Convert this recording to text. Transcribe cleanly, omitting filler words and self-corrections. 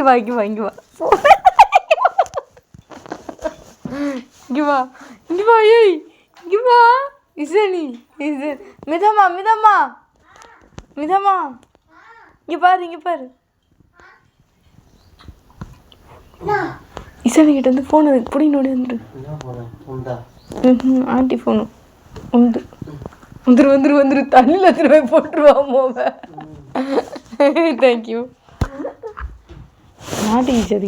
வா இங்கே வா இங்கே வா இங்கே வா இங்கே வா ஏய் இங்கே வா இசனி இசன் மிதமா மிதமா மிதமா இங்கே பாரு இசனி கிட்ட வந்து ஃபோன் பிடின்னு ஓடி வந்துரு ஆண்டி ஃபோனு வந்துரு தண்ணியில் திரும்ப போட்டுருவா மோவ தேங்க்யூ மாட்டிக்கிச்சு அது